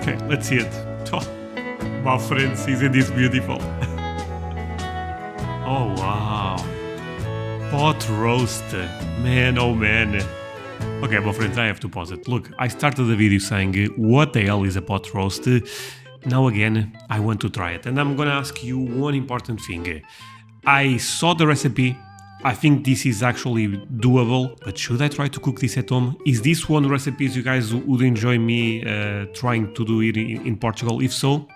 Okay, let's see it. Oh, my friends, isn't this beautiful? Oh wow, pot roast, man, oh man. Okay, my friends, I have to pause it. Look, I started the video saying, what the hell is a pot roast? Now again, I want to try it, and I'm gonna ask you one important thing. I saw the recipe. I think this is actually doable, but should I try to cook this at home? Is this one of the recipes you guys would enjoy me trying to do it in Portugal? If so,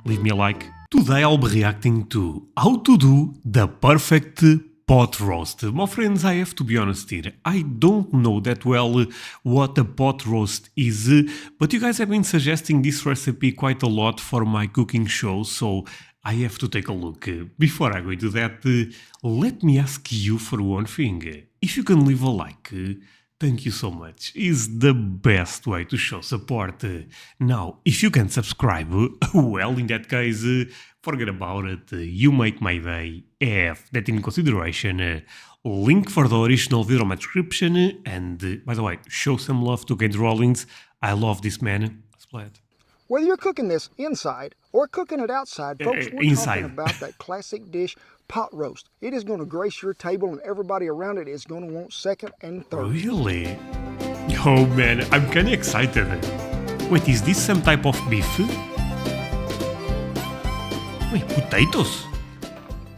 leave me a like. Today I'll be reacting to how to do the perfect pot roast. My friends, I have to be honest here. I don't know that well what a pot roast is, but you guys have been suggesting this recipe quite a lot for my cooking shows, so I have to take a look. Before I go into that, let me ask you for one thing. If you can leave a like, thank you so much. Is the best way to show support. Now, if you can subscribe, well, in that case, forget about it. You make my day. Have that in consideration. Link for the original video in my description. And by the way, show some love to Kate Rollins. I love this man. Let's play it. Whether you're cooking this inside or cooking it outside, folks, we're inside. talking about that classic dish, pot roast. It is going to grace your table, and everybody around it is going to want second and third. Really? Oh man, I'm kinda excited. Wait, is this some type of beef? Wait, potatoes?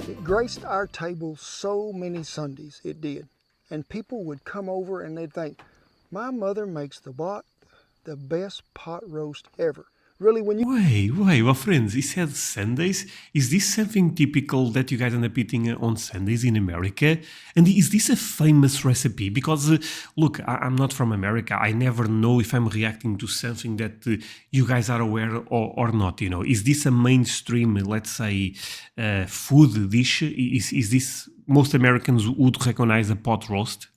It graced our table so many Sundays, it did. And people would come over and they'd think, my mother makes the best pot roast ever. Really, when you... Wait, my friends, he said Sundays? Is this something typical that you guys end up eating on Sundays in America? And is this a famous recipe? Because, look, I'm not from America. I never know if I'm reacting to something that you guys are aware or not, you know. Is this a mainstream, let's say, food dish? Is this... Most Americans would recognize a pot roast?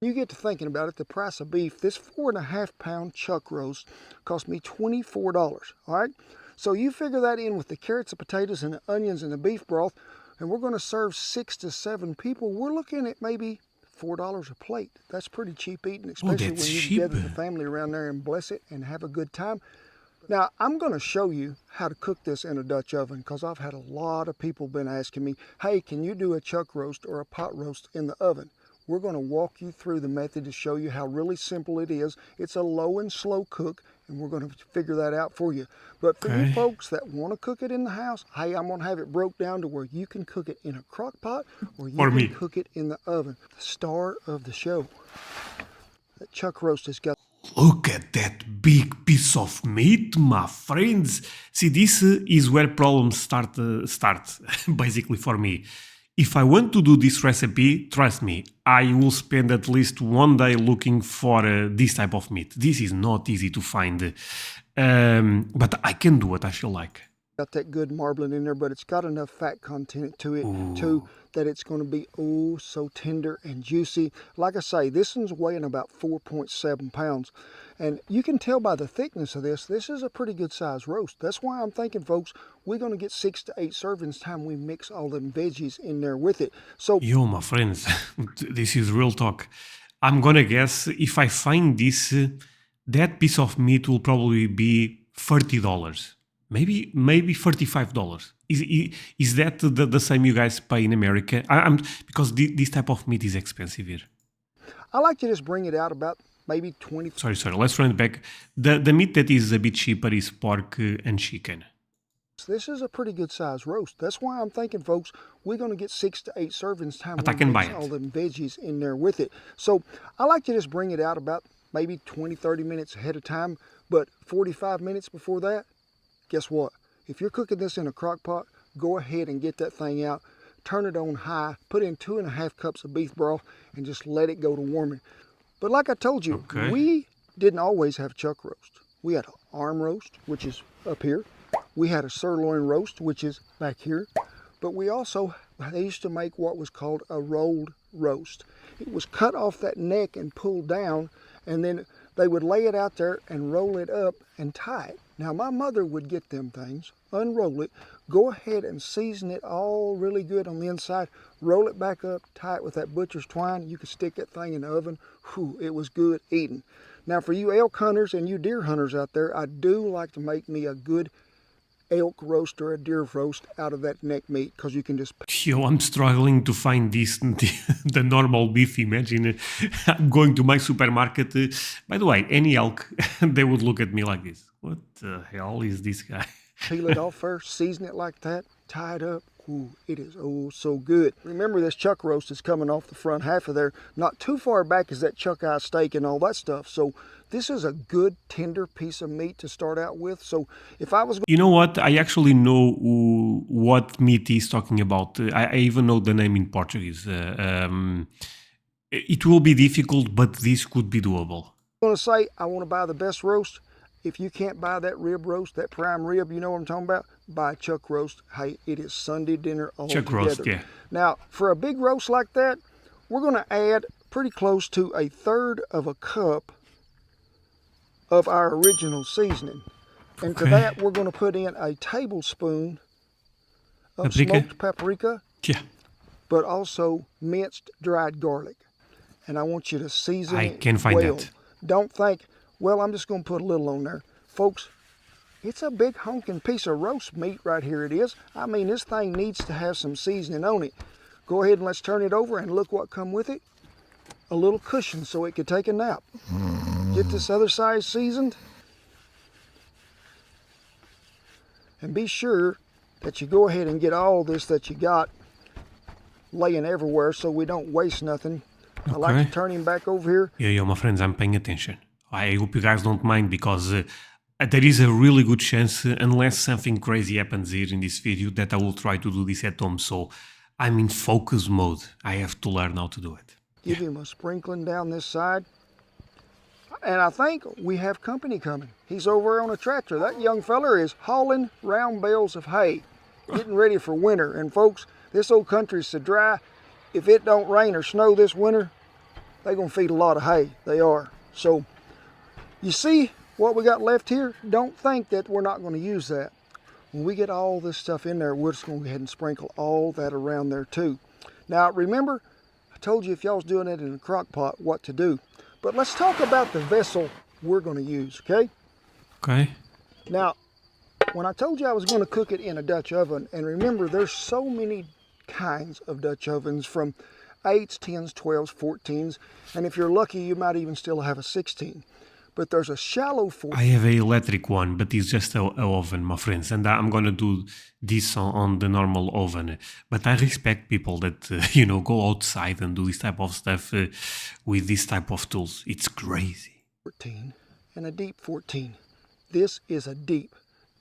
You get to thinking about it, the price of beef, this 4.5-pound chuck roast cost me $24, all right? So you figure that in with the carrots, the potatoes, and the onions and the beef broth, and we're going to serve 6 to 7 people. We're looking at maybe $4 a plate. That's pretty cheap eating, especially when you gather the family around there and bless it and have a good time. Now, I'm going to show you how to cook this in a Dutch oven because I've had a lot of people been asking me, hey, can you do a chuck roast or a pot roast in the oven? We're going to walk you through the method to show you how really simple it is. It's a low and slow cook, and we're going to figure that out for you. But for you folks that want to cook it in the house, hey, I'm going to have it broke down to where you can cook it in a crock pot or you can cook it in the oven. The star of the show. That chuck roast has got... Look at that big piece of meat, my friends. See, this is where problems start, basically for me. If I want to do this recipe, trust me, I will spend at least one day looking for this type of meat. This is not easy to find, but I can do it, I feel like. Got that good marbling in there, but it's got enough fat content to it too that it's going to be oh so tender and juicy. Like I say, this one's weighing about 4.7 pounds, and you can tell by the thickness of this is a pretty good size roast. That's why I'm thinking, folks, we're going to get 6 to 8 servings time we mix all them veggies in there with it. So yo, my friends, this is real talk. I'm gonna guess if I find this, that piece of meat will probably be $30. Maybe $35. Is that the same you guys pay in America? Because this type of meat is expensive here. I like to just bring it out about maybe 20. Sorry. Let's run it back. The meat that is a bit cheaper is pork and chicken. This is a pretty good size roast. That's why I'm thinking, folks, we're going to get 6 to 8 servings time. But I can buy it. All them veggies in there with it. So I like to just bring it out about maybe 20-30 minutes ahead of time. But 45 minutes before that, guess what? If you're cooking this in a crock pot, go ahead and get that thing out. Turn it on high. Put in 2.5 cups of beef broth and just let it go to warming. But like I told you, we didn't always have chuck roast. We had an arm roast, which is up here. We had a sirloin roast, which is back here. But we also, they used to make what was called a rolled roast. It was cut off that neck and pulled down, and then they would lay it out there and roll it up and tie it. Now, my mother would get them things, unroll it, go ahead and season it all really good on the inside, roll it back up, tie it with that butcher's twine. You could stick that thing in the oven. Whew, it was good eating. Now for you elk hunters and you deer hunters out there, I do like to make me a good elk roast or a deer roast out of that neck meat, because you can just... Yo, I'm struggling to find this, the normal beef. Imagine I'm going to my supermarket. By the way, any elk, they would look at me like this. What the hell is this guy? Peel it off first, season it like that, tie it up. Ooh, it is oh so good. Remember, this chuck roast is coming off the front half of there. Not too far back is that chuck eye steak and all that stuff. So this is a good tender piece of meat to start out with. So if I was... You know what? I actually know what meat he's talking about. I even know the name in Portuguese. It will be difficult, but this could be doable. I'm going to say I want to buy the best roast. If you can't buy that rib roast, that prime rib, you know what I'm talking about? Buy chuck roast. Hey, it is Sunday dinner all Chuck together. roast, yeah. Now, for a big roast like that, we're going to add pretty close to 1/3 of a cup of our original seasoning. And to that, we're going to put in a tablespoon of smoked paprika, Yeah. but also minced dried garlic. And I want you to season it can find well. that. Don't think, well, I'm just going to put a little on there. Folks, it's a big honking piece of roast meat right here. It is. I mean, this thing needs to have some seasoning on it. Go ahead and let's turn it over and look what come with it. A little cushion so it could take a nap. Get this other side seasoned. And be sure that you go ahead and get all this that you got laying everywhere so we don't waste nothing. I like to turn him back over here. Yeah, my friends, I'm paying attention. I hope you guys don't mind, because there is a really good chance, unless something crazy happens here in this video, that I will try to do this at home. So I'm in focus mode. I have to learn how to do it. Give him a sprinkling down this side. And I think we have company coming. He's over on a tractor. That young feller is hauling round bales of hay, getting ready for winter. And folks, this old country's so dry, if it don't rain or snow this winter, they're gonna feed a lot of hay. They are. So you see what we got left here? Don't think that we're not gonna use that. When we get all this stuff in there, we're just gonna go ahead and sprinkle all that around there too. Now remember, I told you if y'all was doing it in a crock pot, what to do. But let's talk about the vessel we're going to use, okay? Okay. Now, when I told you I was going to cook it in a Dutch oven, and remember, there's so many kinds of Dutch ovens, from 8s, 10s, 12s, 14s, and if you're lucky, you might even still have a 16. But there's a shallow 14. I have an electric one, but it's just an oven, my friends, and I'm going to do this on the normal oven. But I respect people that, go outside and do this type of stuff with this type of tools. It's crazy. 14 and a deep 14. This is a deep.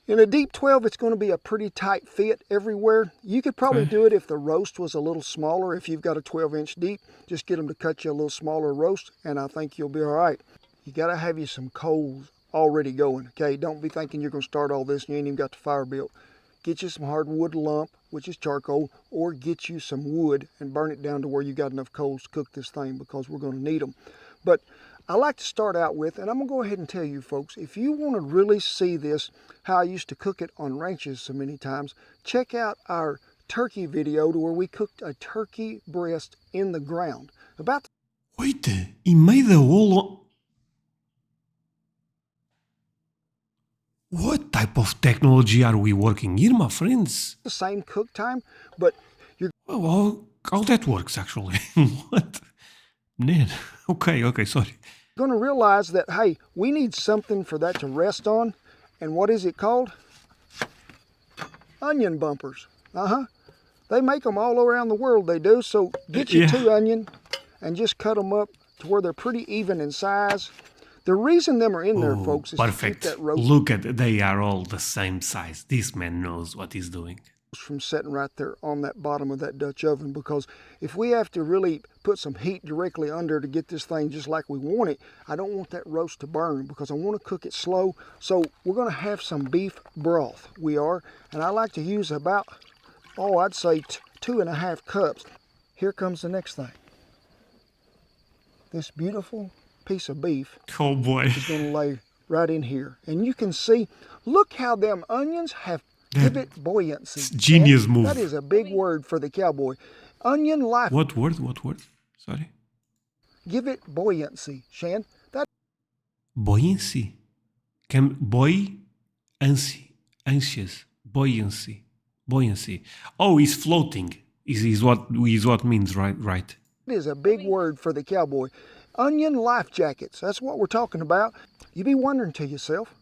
In a deep 12, it's going to be a pretty tight fit everywhere. You could probably do it if the roast was a little smaller. If you've got a 12-inch deep, just get them to cut you a little smaller roast, and I think you'll be all right. You got to have you some coals already going, okay? Don't be thinking you're going to start all this and you ain't even got the fire built. Get you some hardwood lump, which is charcoal, or get you some wood and burn it down to where you got enough coals to cook this thing, because we're going to need them. But I like to start out with, and I'm going to go ahead and tell you folks, if you want to really see this, how I used to cook it on ranches so many times, check out our turkey video to where we cooked a turkey breast in the ground. Wait, he made the whole... What type of technology are we working here, my friends? The same cook time, but you're... Well, how that works, actually. What? Man, okay, sorry. Going to realize that, hey, we need something for that to rest on. And what is it called? Onion bumpers. They make them all around the world, they do. So get you 2 onion and just cut them up to where they're pretty even in size. The reason them are in there, folks, is perfect. to keep that roast. Look at, they are all the same size. This man knows what he's doing. From sitting right there on that bottom of that Dutch oven, because if we have to really put some heat directly under to get this thing just like we want it, I don't want that roast to burn, because I want to cook it slow. So we're going to have some beef broth. We are, and I like to use about, I'd say 2.5 cups. Here comes the next thing. This beautiful piece of beef is going to lay right in here, and you can see, look how them onions have give it buoyancy. Genius move. That is a big word for the cowboy. Onion life. What word? Sorry. Give it buoyancy, Shan. Buoyancy. Anxious. Buoyancy. Buoyancy. Oh, he's floating. Is what means, right? Right. It is a big word for the cowboy. Onion life jackets, that's what we're talking about. You be wondering to yourself,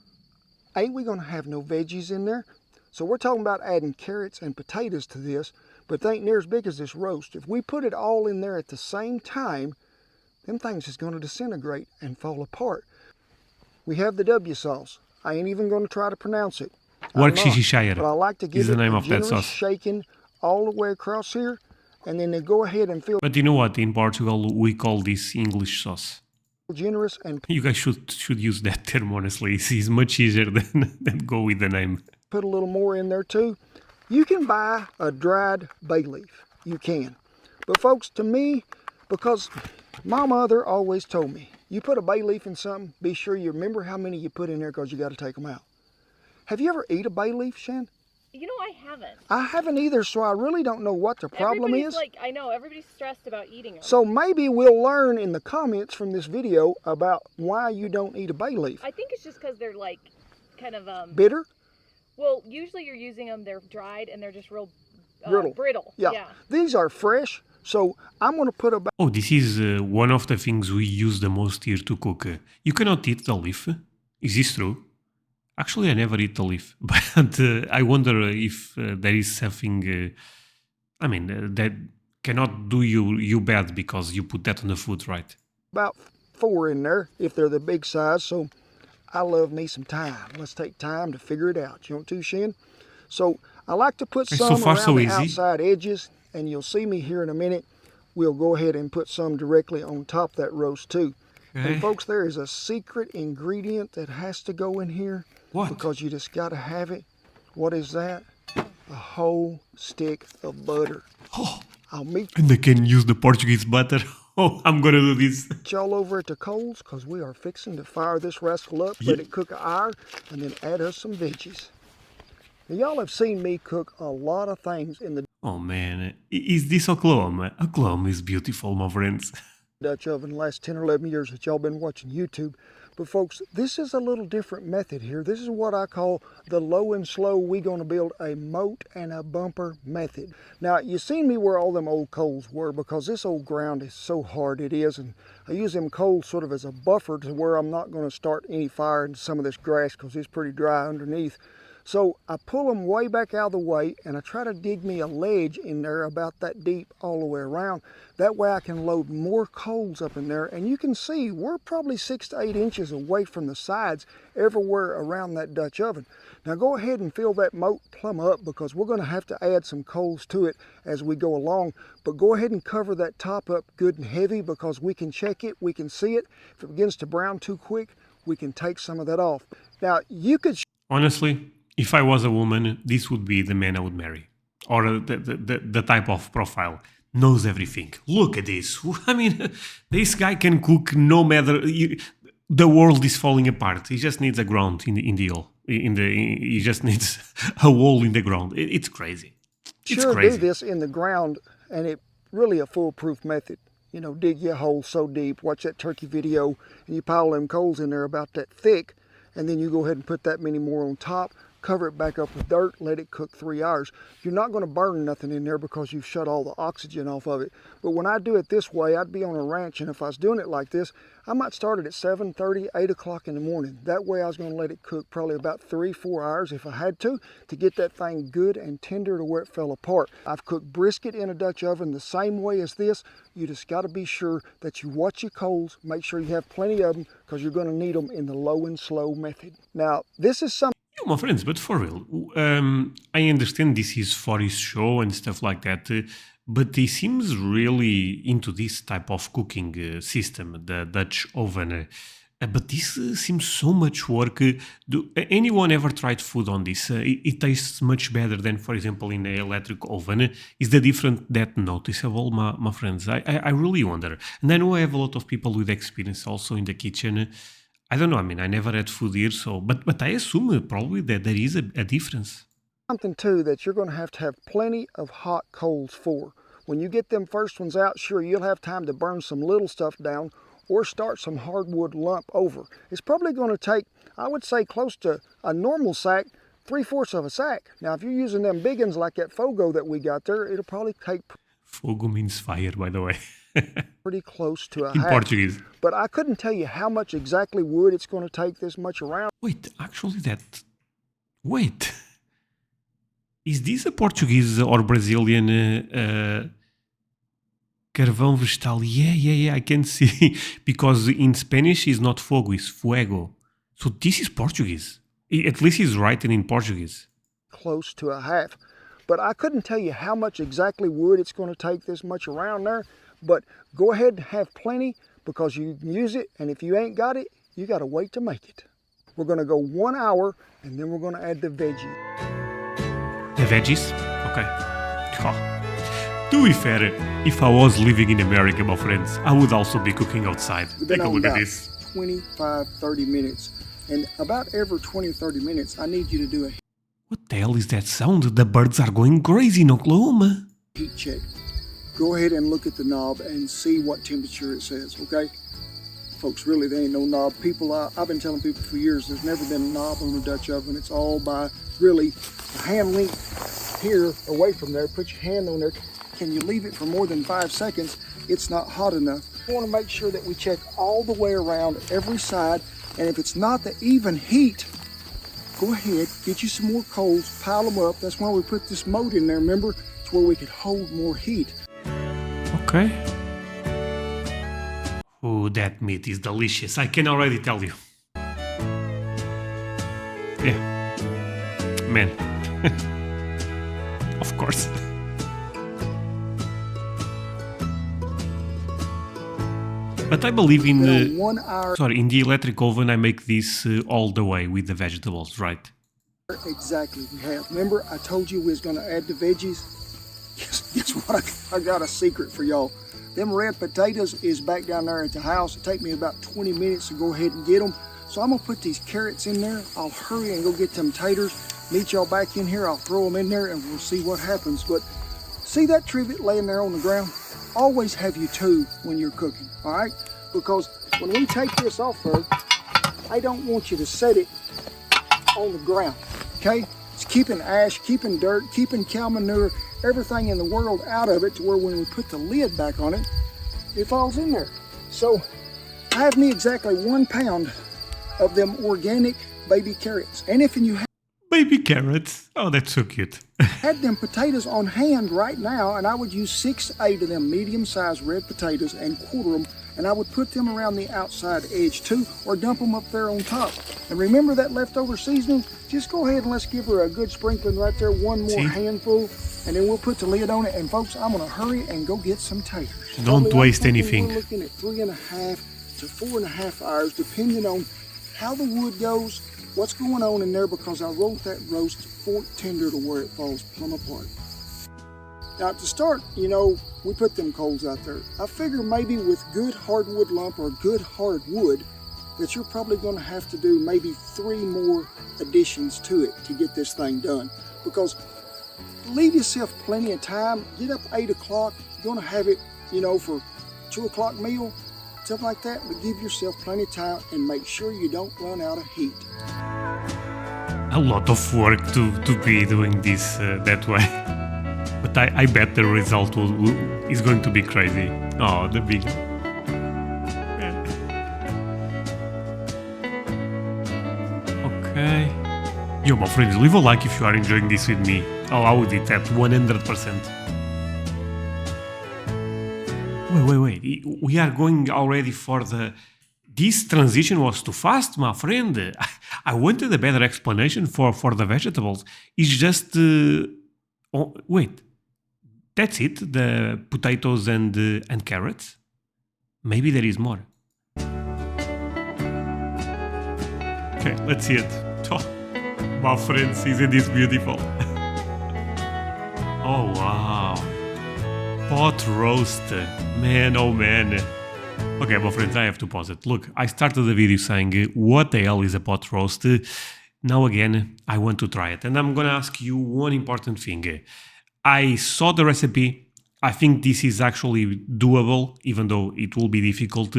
ain't we gonna have no veggies in there? So we're talking about adding carrots and potatoes to this, but they ain't near as big as this roast. If we put it all in there at the same time, them things is gonna disintegrate and fall apart. We have the W sauce. I ain't even gonna try to pronounce it. Worcestershire But I like to is give the it name a of that generous sauce. shaking all the way across here, and then they go ahead and fill But you know what? In Portugal, we call this English sauce. generous and You guys should use that term, honestly. It's much easier than go with the name. put a little more in there too. You can buy a dried bay leaf. You can. But folks, to me, because my mother always told me, you put a bay leaf in something, be sure you remember how many you put in there because you got to take them out. Have you ever eat a bay leaf, Shan? You know, I haven't. I haven't either, so I really don't know what the problem Everybody's is. like, I know, everybody's stressed about eating them. So maybe we'll learn in the comments from this video about why you don't eat a bay leaf. I think it's just because they're like, kind of, Bitter? well, usually you're using them, they're dried, and they're just real Brittle. Yeah. These are fresh, so I'm going to put about Oh, this is one of the things we use the most here to cook. You cannot eat the leaf. Is this true? Actually, I never eat the leaf, but I wonder if there is something. That cannot do you bad because you put that on the food, right? about 4 in there if they're the big size. So I love me some thyme. Let's take time to figure it out. You want to, Shin? So I like to put So some far, around so the easy. outside edges, and you'll see me here in a minute. We'll go ahead and put some directly on top of that roast too. Okay. And folks, there is a secret ingredient that has to go in here. What? Because you just got to have it. What is that? A whole stick of butter. Oh, I'll meet and I can use the Portuguese butter. Oh, I'm gonna do this. y'all over at the coals because we are fixing to fire this rascal up, let it cook an hour, and then add us some veggies. Now, y'all have seen me cook a lot of things in the Oh man, is this Oklahoma? Oklahoma is beautiful, my friends. Dutch oven the last 10 or 11 years that y'all been watching YouTube. But folks, this is a little different method here. This is what I call the low and slow. We're going to build a moat and a bumper method. Now, you seen me where all them old coals were because this old ground is so hard it is. And I use them coals sort of as a buffer to where I'm not going to start any fire in some of this grass because it's pretty dry underneath. So I pull them way back out of the way and I try to dig me a ledge in there about that deep all the way around. That way I can load more coals up in there, and you can see we're probably 6 to 8 inches away from the sides everywhere around that Dutch oven. Now go ahead and fill that moat plumb up because we're going to have to add some coals to it as we go along. But go ahead and cover that top up good and heavy because we can check it, we can see it. If it begins to brown too quick, we can take some of that off. Now you could Honestly, if I was a woman, this would be the man I would marry, or the type of profile. Knows everything. Look at this. I mean, this guy can cook no matter. The world is falling apart. He just needs a ground in the hole. He just needs a hole in the ground. It's crazy. It's sure crazy. do this in the ground, and it really a foolproof method. You know, dig your hole so deep, watch that turkey video, and you pile them coals in there about that thick, and then you go ahead and put that many more on top, cover it back up with dirt, let it cook 3 hours. You're not going to burn nothing in there because you've shut all the oxygen off of it. But when I do it this way, I'd be on a ranch, and if I was doing it like this, I might start it at 7:30, 8 o'clock in the morning. That way I was going to let it cook probably about 3-4 hours if I had to get that thing good and tender to where it fell apart. I've cooked brisket in a Dutch oven the same way as this. You just got to be sure that you watch your coals, make sure you have plenty of them because you're going to need them in the low and slow method. Now, this is something My friends, but for real, I understand this is for his show and stuff like that, but he seems really into this type of cooking system, the Dutch oven. But this seems so much work. Do anyone ever tried food on this? It tastes much better than, for example, in the electric oven. Is the difference that noticeable, my friends? I really wonder. And I know I have a lot of people with experience also in the kitchen. I don't know. I mean, I never had food here, so but I assume probably that there is a difference. something too that you're going to have plenty of hot coals for. When you get them first ones out, sure, you'll have time to burn some little stuff down or start some hardwood lump over. It's probably going to take, I would say, close to a normal sack, 3/4 of a sack. Now, if you're using them big ones like that Fogo that we got there, it'll probably take Fogo means fire, by the way. pretty close to a In half. Portuguese. But I couldn't tell you how much exactly wood it's going to take this much around. Wait, actually that... Wait. Is this a Portuguese or Brazilian carvão vegetal? Yeah, I can see. Because in Spanish it's not fogo, it's fuego. So this is Portuguese. At least it's written in Portuguese. Close to a half. But I couldn't tell you how much exactly wood it's going to take this much around there. But go ahead and have plenty because you can use it. And if you ain't got it, you got to wait to make it. We're going to go 1 hour and then we're going to add the veggies. The veggies? Okay. Oh. To be fair, if I was living in America, my friends, I would also be cooking outside. Take a look at this. 25, 30 minutes. And about every 20, 30 minutes, I need you to do a What the hell is that sound? The birds are going crazy in Oklahoma. heat check. Go ahead and look at the knob and see what temperature it says, okay? Folks, really, there ain't no knob. I've been telling people for years, there's never been a knob on a Dutch oven. It's all by, really, a hand length here away from there. Put your hand on there. Can you leave it for more than 5 seconds? It's not hot enough. We want to make sure that we check all the way around every side. And if it's not the even heat, go ahead, get you some more coals, pile them up. That's why we put this mold in there, remember? It's where we could hold more heat. Okay. Oh, that meat is delicious. I can already tell you. Yeah. Man. Of course. But I believe in Then 1 hour. in the electric oven I make this all the way with the vegetables, right? Exactly, we have. Remember, I told you we was going to add the veggies? Guess what? I got a secret for y'all. Them red potatoes is back down there at the house. It take me about 20 minutes to go ahead and get them. So I'm going to put these carrots in there. I'll hurry and go get them taters. Meet y'all back in here. I'll throw them in there and we'll see what happens. But see that trivet laying there on the ground? Always have you two when you're cooking, all right? Because when we take this off there, I don't want you to set it on the ground, okay? It's keeping ash, keeping dirt, keeping cow manure, everything in the world out of it to where when we put the lid back on it, it falls in there. So I have me exactly 1 pound of them organic baby carrots. And if you Baby carrots. Oh, that's so cute. had them potatoes on hand right now, and I would use 6 to 8 of them medium-sized red potatoes and quarter them, and I would put them around the outside edge too, or dump them up there on top. And remember that leftover seasoning? Just go ahead and let's give her a good sprinkling right there, one more handful, and then we'll put the lid on it. And folks, I'm gonna hurry and go get some taters. Don't waste anything. We're looking at 3.5 to 4.5 hours, depending on how the wood goes, what's going on in there, because I want that roast fork tender to where it falls plumb apart. Now to start, you know, we put them coals out there. I figure maybe with good hardwood lump or good hardwood that you're probably going to have to do maybe 3 more additions to it to get this thing done. Because leave yourself plenty of time. Get up 8 o'clock. You're going to have it, you know, for 2 o'clock meal, stuff like that. But give yourself plenty of time and make sure you don't run out of heat. A lot of work to be doing this that way. But I bet the result is going to be crazy. Oh, the big... Okay. Yo, my friends, leave a like if you are enjoying this with me. Oh, I would eat at 100%. Wait. We are going already for the... This transition was too fast, my friend. I wanted a better explanation for the vegetables. It's just... Oh, wait. That's it? The potatoes and carrots? Maybe there is more. Okay, let's see it. Oh, my friends, isn't this beautiful? Oh, wow. Pot roast. Man, oh man. Okay, my friends, I have to pause it. Look, I started the video saying, what the hell is a pot roast? Now again, I want to try it. And I'm gonna ask you one important thing. I saw the recipe. I think this is actually doable, even though it will be difficult.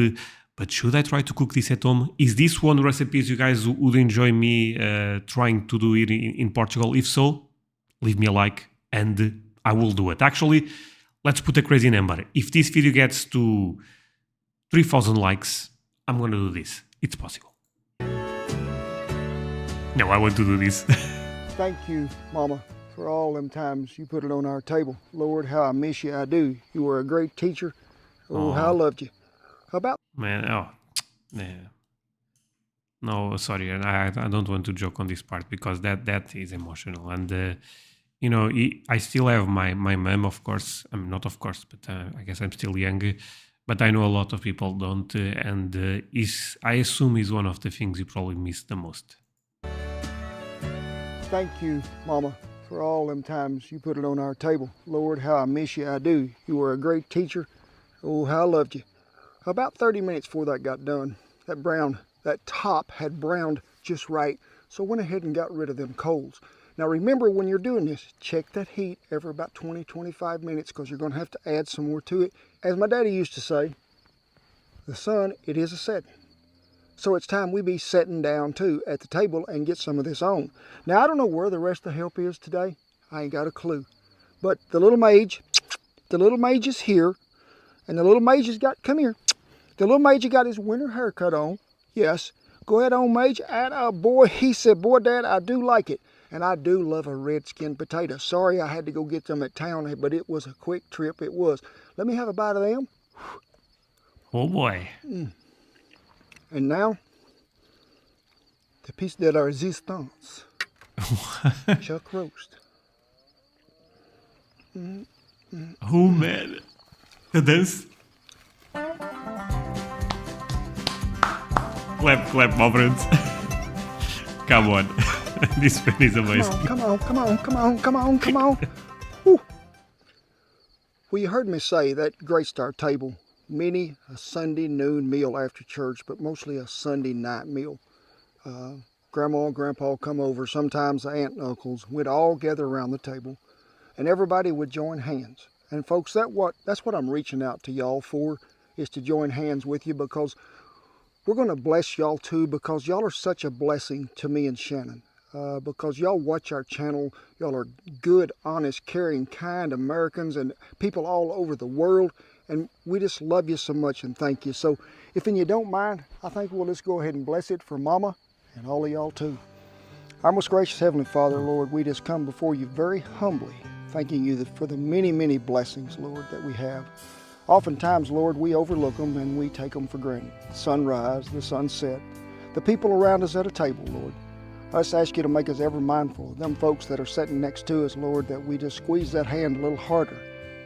But should I try to cook this at home? Is this one recipe you guys would enjoy me trying to do it in Portugal? If so, leave me a like and I will do it. Actually, let's put a crazy number. If this video gets to 3,000 likes, I'm going to do this. It's possible. No, I want to do this. Thank you, Mama, for all them times you put it on our table. Lord, how I miss you, I do. You were a great teacher. Oh, how I loved you. How about... Man, oh, yeah. No, sorry, and I don't want to joke on this part because that is emotional. And, you know, I still have my mom, of course. I mean, not of course, but I guess I'm still young. But I know a lot of people don't. And I assume is one of the things you probably miss the most. Thank you, Mama, for all them times you put it on our table. Lord, how I miss you, I do. You were a great teacher. Oh, how I loved you. About 30 minutes before that got done, that top had browned just right, so I went ahead and got rid of them coals. Now remember, when you're doing this, check that heat every about 20-25 minutes because you're going to have to add some more to it. As my daddy used to say, the sun, it is a setting. So it's time we be sitting down too at the table and get some of this on. Now I don't know where the rest of the help is today. I ain't got a clue. But the little mage is here. And the little mage has got, come here. The little mage got his winter haircut on. Yes. Go ahead on, mage. Atta boy. He said, boy, Dad, I do like it. And I do love a red-skinned potato. Sorry I had to go get them at town, but it was a quick trip. It was. Let me have a bite of them. Oh boy. And now, the piece de la resistance. Chuck roast. Oh man. The dance. Clap, my friends. Come on. This pen is amazing. Come on. Whew. Well, you heard me say that graced our table. Many a Sunday noon meal after church, but mostly a Sunday night meal. Grandma and Grandpa come over, sometimes the aunt and uncles. We'd all gather around the table, and everybody would join hands. And folks, that's what I'm reaching out to y'all for, is to join hands with you, because we're going to bless y'all too, because y'all are such a blessing to me and Shannon. Because y'all watch our channel. Y'all are good, honest, caring, kind Americans and people all over the world. And we just love you so much and thank you. So if you don't mind, I think we'll just go ahead and bless it for Mama and all of y'all too. Our most gracious Heavenly Father, Lord, we just come before you very humbly, thanking you for the many, many blessings, Lord, that we have. Oftentimes, Lord, we overlook them and we take them for granted. The sunrise, the sunset, the people around us at a table, Lord. I just ask you to make us ever mindful of them folks that are sitting next to us, Lord, that we just squeeze that hand a little harder.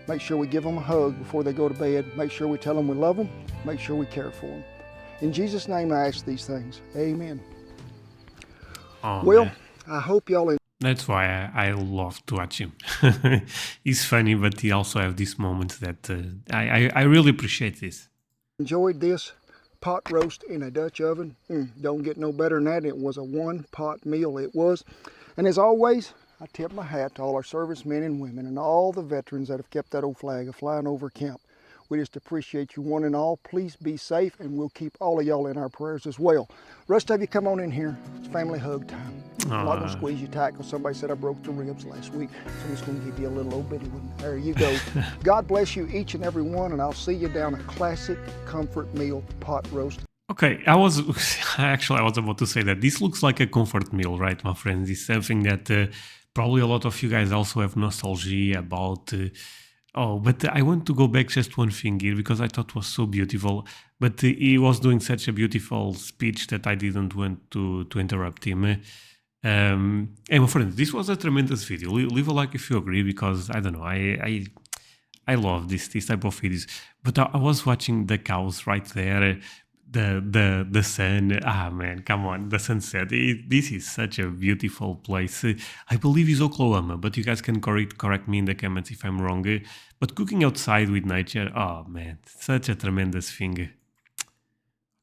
Make sure we give them a hug before they go to bed. Make sure we tell them we love them. Make sure we care for them. In Jesus' name I ask these things. Amen. Oh, well, man. I hope y'all... That's why I love to watch him. He's funny, but he also has these moments that I really appreciate this. Enjoyed this pot roast in a Dutch oven. Don't get no better than that. It was a one-pot meal, it was. And as always, I tip my hat to all our servicemen and women and all the veterans that have kept that old flag flying over camp. We just appreciate you one and all. Please be safe, and we'll keep all of y'all in our prayers as well. Rest of you, come on in here. It's family hug time. I'm not going to squeeze you tight because somebody said I broke the ribs last week. So I'm just going to give you a little old bitty one. There you go. God bless you each and every one, and I'll see you down a classic comfort meal pot roast. Okay, I was about to say that this looks like a comfort meal, right, my friends? It's something that probably a lot of you guys also have nostalgia about. But I want to go back just one thing here because I thought it was so beautiful. But he was doing such a beautiful speech that I didn't want to interrupt him. And my friends, this was a tremendous video. Leave a like if you agree, because I don't know, I love this type of videos. But I was watching the cows right there. The sun, man, come on, the sunset. This is such a beautiful place. I believe it's Oklahoma, but you guys can correct me in the comments if I'm wrong. But cooking outside with nature, oh man, such a tremendous thing.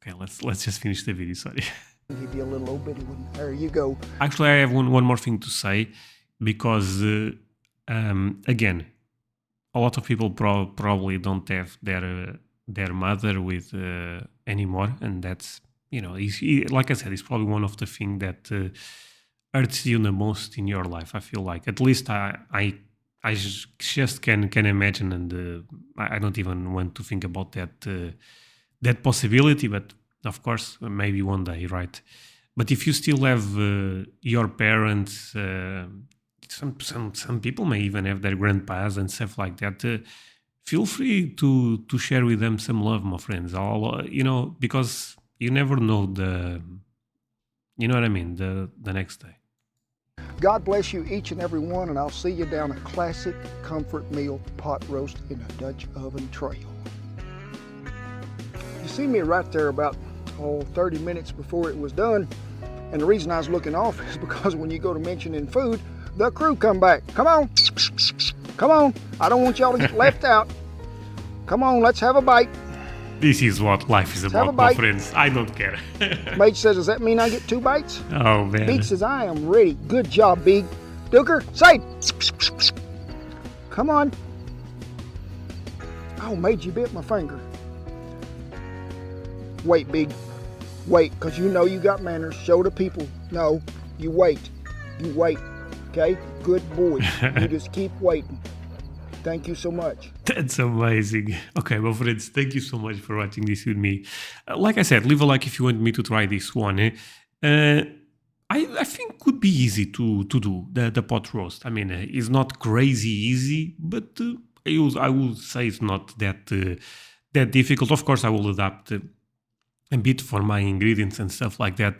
Okay, let's just finish the video. Sorry. Give you a little old bitty one. There you go. Actually, I have one more thing to say, because again, a lot of people probably don't have their mother with anymore, and that's like I said, it's probably one of the things that hurts you the most in your life. I feel like, at least just can imagine, and I don't even want to think about that possibility. But of course, maybe one day, right? But if you still have your parents, some people may even have their grandpas and stuff like that. Feel free to share with them some love, my friends. All because you never know you know what I mean, the next day. God bless you each and every one, and I'll see you down a classic comfort meal pot roast in a Dutch oven trail. You see me right there about 30 minutes before it was done, and the reason I was looking off is because when you go to mentioning food, the crew come back. Come on, come on, I don't want y'all to get left out. Come on, let's have a bite. This is what life is about, my friends. I don't care. Mage says, does that mean I get 2 bites? Oh, man. Big says, I am ready. Good job, Big. Duker, say. Come on. Oh, Mage, you bit my finger. Wait, Big. Wait, because you know you got manners. Show the people. No, you wait. You wait. Okay? Good boy. You just keep waiting. Thank you so much. That's amazing. Okay, well, friends, thank you so much for watching this with me. Like I said, leave a like if you want me to try this one. I think could be easy to do the pot roast. I mean, it's not crazy easy, but I would say it's not that difficult. Of course, I will adapt a bit for my ingredients and stuff like that.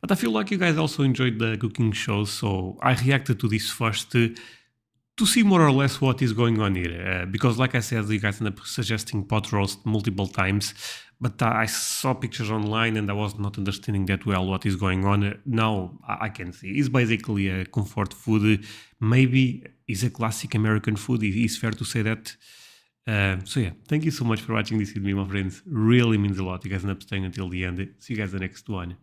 But I feel like you guys also enjoyed the cooking shows, so I reacted to this first to see more or less what is going on here. Because like I said, you guys ended up suggesting pot roast multiple times, but I saw pictures online and I was not understanding that well what is going on. Now I can see. It's basically a comfort food. Maybe it's a classic American food. It is fair to say that. So yeah, thank you so much for watching this with me, my friends. Really means a lot. You guys end up staying until the end. See you guys in the next one.